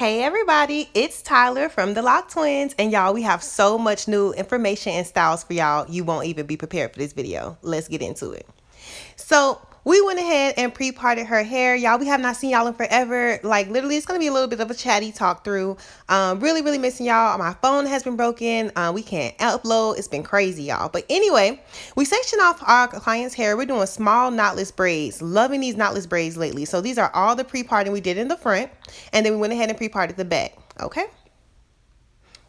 Hey everybody, it's Tyler from the Lock Twins, and y'all, we have so much new information and styles for y'all, you won't even be prepared for this video. Let's get into it. So we went ahead and pre-parted her hair. Y'all, we have not seen y'all in forever. Like literally, it's gonna be a little bit of a chatty talk through. Really missing y'all. My phone has been broken. We can't upload. It's been crazy, y'all. But anyway, we sectioned off our client's hair. We're doing small knotless braids. Loving these knotless braids lately. So these are all the pre-parting we did in the front, and then we went ahead and pre-parted the back. Okay.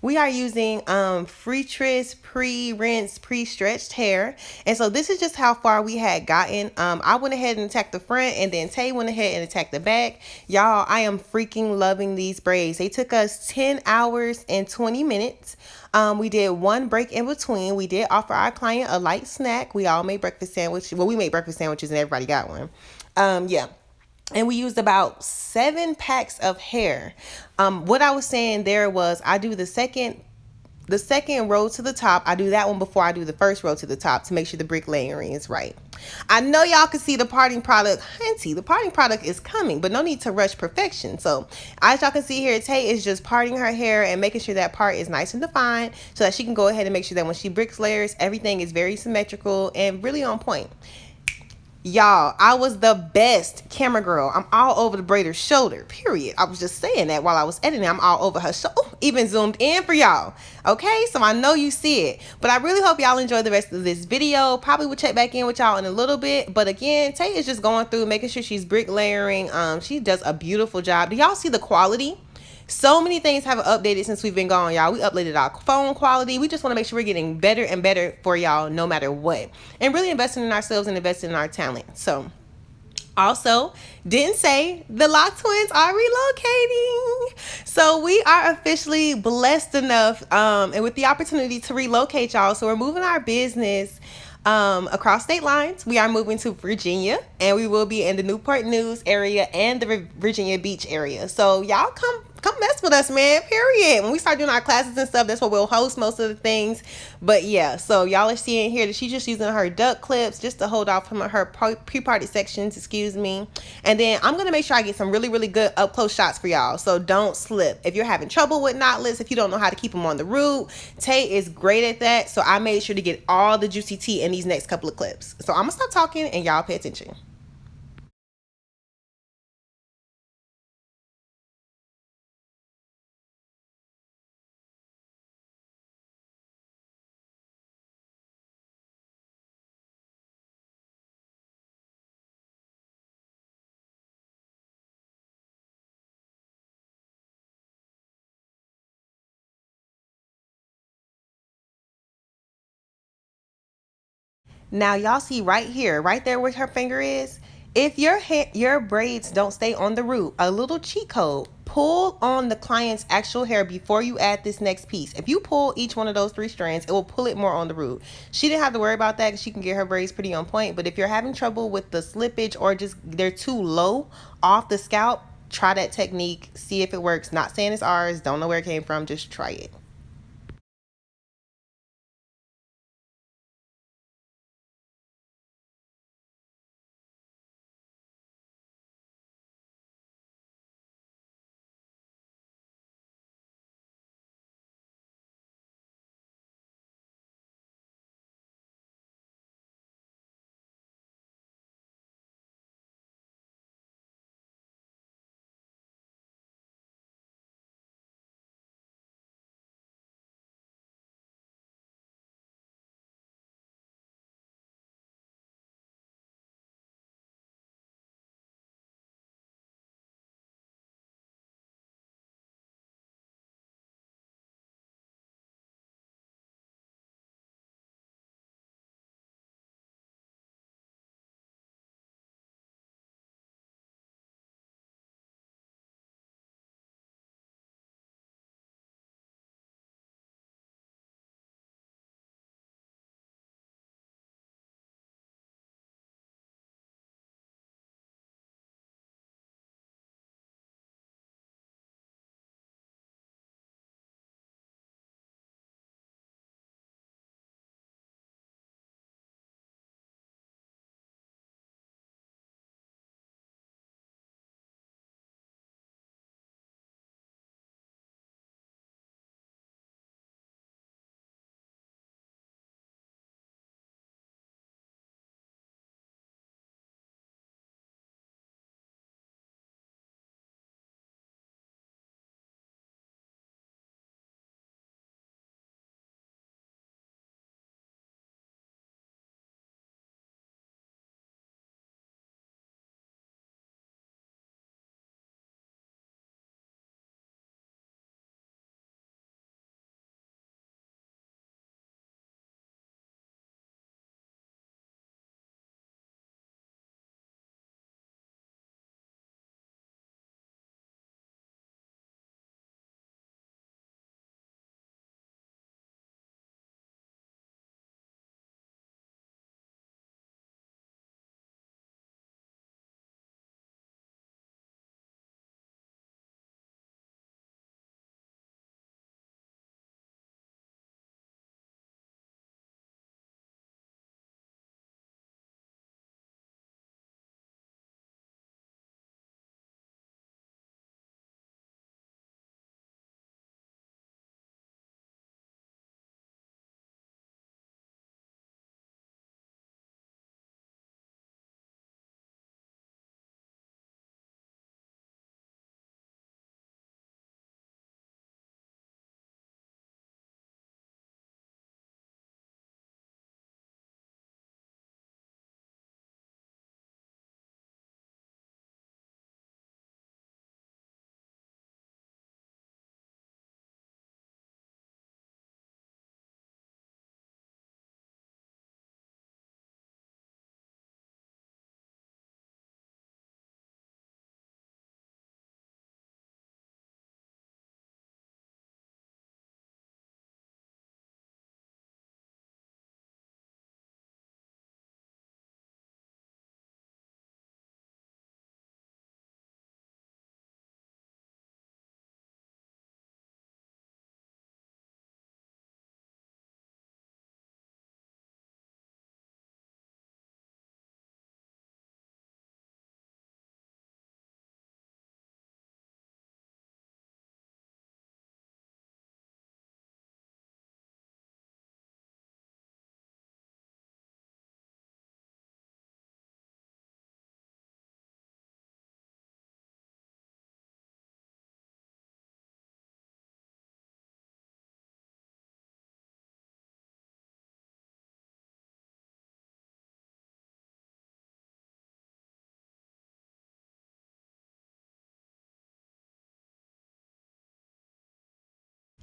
We are using freetress, pre-rinse, pre-stretched hair. And so this is just how far we had gotten. I went ahead and attacked the front, and then Tay went ahead and attacked the back. Y'all, I am freaking loving these braids. They took us 10 hours and 20 minutes. We did one break in between. We did offer our client a light snack. We all made breakfast sandwiches. Well, we made breakfast sandwiches and everybody got one. Yeah. And we used about 7 packs of hair. What I was saying there was I do the second row to the top. I do that one before I do the first row to the top to make sure the brick layering is right. I know y'all can see the parting product. Hinty, the parting product is coming, but no need to rush perfection. So as y'all can see here, Tay is just parting her hair and making sure that part is nice and defined so that she can go ahead and make sure that when she bricks layers, everything is very symmetrical and really on point. Y'all, I was the best camera girl. I'm all over the braider's shoulder, period. I was just saying that while I was editing. I'm all over her shoulder. Even zoomed in for y'all. Okay, so I know you see it. But I really hope y'all enjoy the rest of this video. Probably will check back in with y'all in a little bit. But again, Tay is just going through, making sure she's brick layering. She does a beautiful job. Do y'all see the quality? So many things have updated since we've been gone, y'all. We updated our phone quality. We just want to make sure we're getting better and better for y'all no matter what. And really investing in ourselves and investing in our talent. So also, didn't say the Lock Twins are relocating. So we are officially blessed enough and with the opportunity to relocate, y'all. So we're moving our business across state lines. We are moving to Virginia, and we will be in the Newport News area and the Virginia Beach area. So y'all come mess with us, man, period. When we start doing our classes and stuff, that's what we'll host most of the things. But yeah, so y'all are seeing here that she's just using her duck clips just to hold off from her pre-parted sections, excuse me. And then I'm gonna make sure I get some really good up close shots for y'all, so don't slip. If you're having trouble with knotless, if you don't know how to keep them on the root, Tay is great at that. So I made sure to get all the juicy tea in these next couple of clips. So I'm gonna stop talking and y'all pay attention. Now y'all see right here, right there where her finger is, if your braids don't stay on the root, a little cheat code, pull on the client's actual hair before you add this next piece. If you pull each one of those 3 strands, it will pull it more on the root. She didn't have to worry about that because she can get her braids pretty on point. But if you're having trouble with the slippage or just they're too low off the scalp, try that technique, see if it works. Not saying it's ours, don't know where it came from, just try it.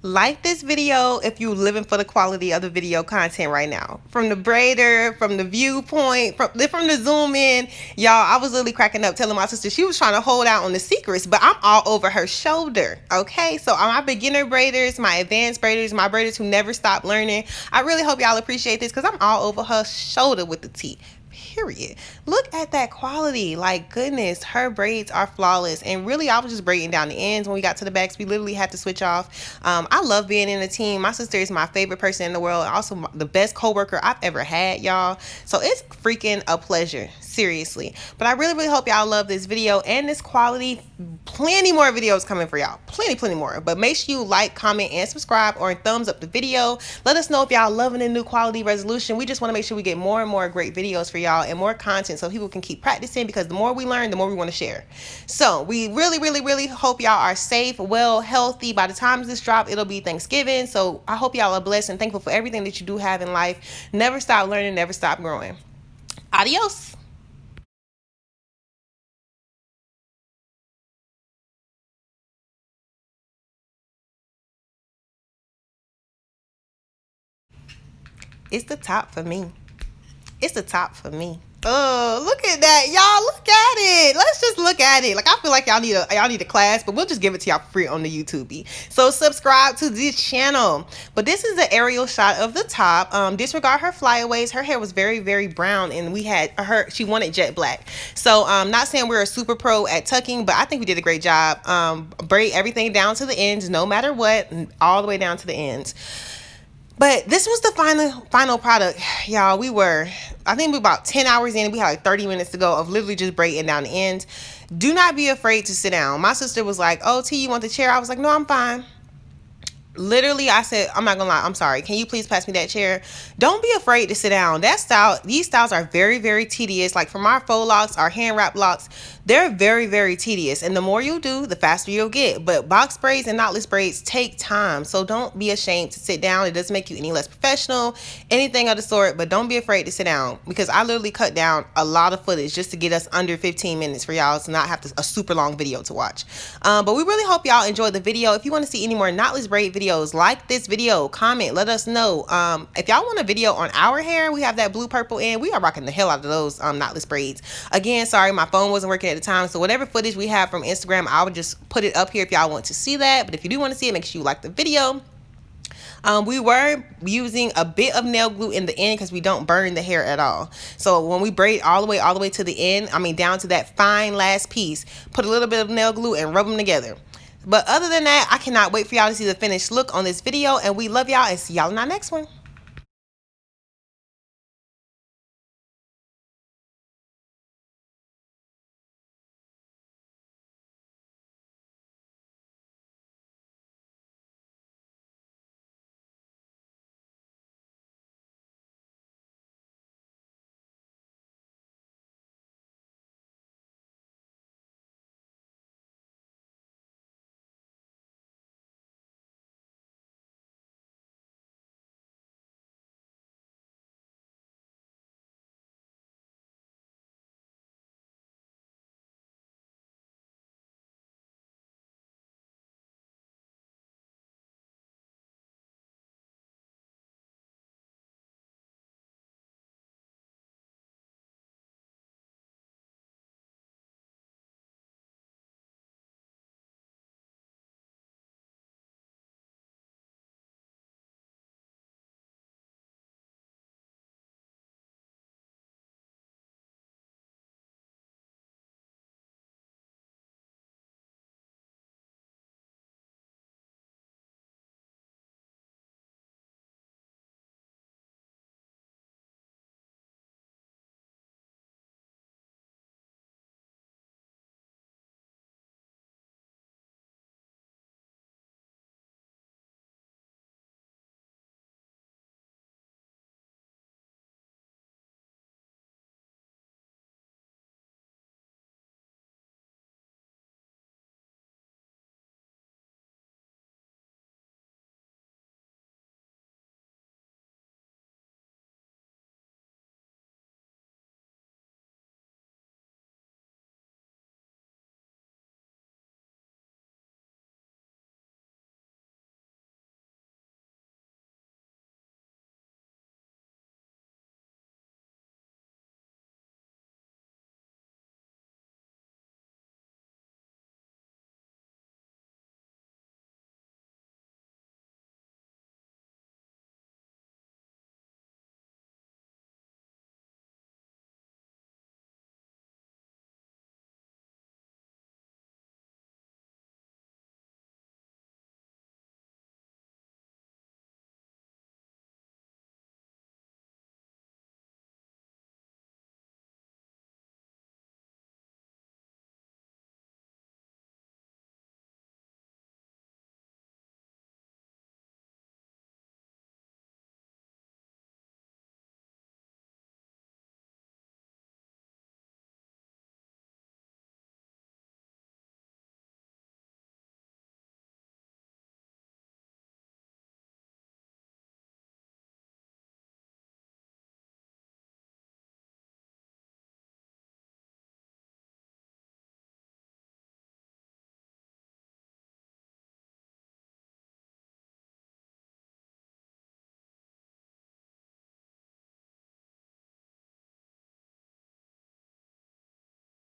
Like this video if you're living for the quality of the video content right now. From the braider, from the viewpoint, from the zoom in. Y'all, I was literally cracking up telling my sister she was trying to hold out on the secrets, but I'm all over her shoulder, okay? So my beginner braiders, my advanced braiders, my braiders who never stop learning, I really hope y'all appreciate this because I'm all over her shoulder with the tea. Period. Look at that quality. Like, goodness, her braids are flawless. And really, I was just braiding down the ends. When we got to the backs, we literally had to switch off. I love being in a team. My sister is my favorite person in the world. Also the best coworker I've ever had, y'all. So it's freaking a pleasure, seriously. But I really hope y'all love this video and this quality. Plenty more videos coming for y'all. Plenty more. But make sure you like, comment, and subscribe, or thumbs up the video. Let us know if y'all loving the new quality resolution. We just want to make sure we get more and more great videos for y'all and more content so people can keep practicing, because the more we learn, the more we want to share. So we really hope y'all are safe, well, healthy. By the time this drop, it'll be Thanksgiving. So I hope y'all are blessed and thankful for everything that you do have in life. Never stop learning, never stop growing. Adios. It's the top for me. It's the top for me. Oh, look at that, y'all. Look at it. Let's just look at it. Like, I feel like y'all need a class, but we'll just give it to y'all for free on the YouTube. So subscribe to this channel. But this is the aerial shot of the top. Disregard her flyaways. Her hair was very brown, and we had she wanted jet black. So not saying we're a super pro at tucking, but I think we did a great job. Braid everything down to the ends, no matter what, all the way down to the ends. But this was the final product, y'all. I think we were about 10 hours in. We had like 30 minutes to go of literally just braiding down the ends. Do not be afraid to sit down. My sister was like, "Oh, T, you want the chair?" I was like, "No, I'm fine." Literally, I said, I'm not gonna lie, I'm sorry, can you please pass me that chair? Don't be afraid to sit down. These styles are very tedious. Like from our faux locks, our hand wrap locks, they're very tedious, and the more you do, the faster you'll get. But box braids and knotless braids take time, so don't be ashamed to sit down. It doesn't make you any less professional, anything of the sort. But don't be afraid to sit down, because I literally cut down a lot of footage just to get us under 15 minutes for y'all to not have a super long video to watch. But we really hope y'all enjoyed the video. If you want to see any more knotless braid videos, like this video, comment, let us know. If y'all want a video on our hair, we have that blue purple in. We are rocking the hell out of those knotless braids. Again, sorry, my phone wasn't working at the time, so whatever footage we have from Instagram, I would just put it up here if y'all want to see that. But if you do want to see it, make sure you like the video. We were using a bit of nail glue in the end because we don't burn the hair at all. So when we braid all the way to the end, down to that fine last piece, put a little bit of nail glue and rub them together. But other than that, I cannot wait for y'all to see the finished look on this video, and we love y'all and see y'all in our next one.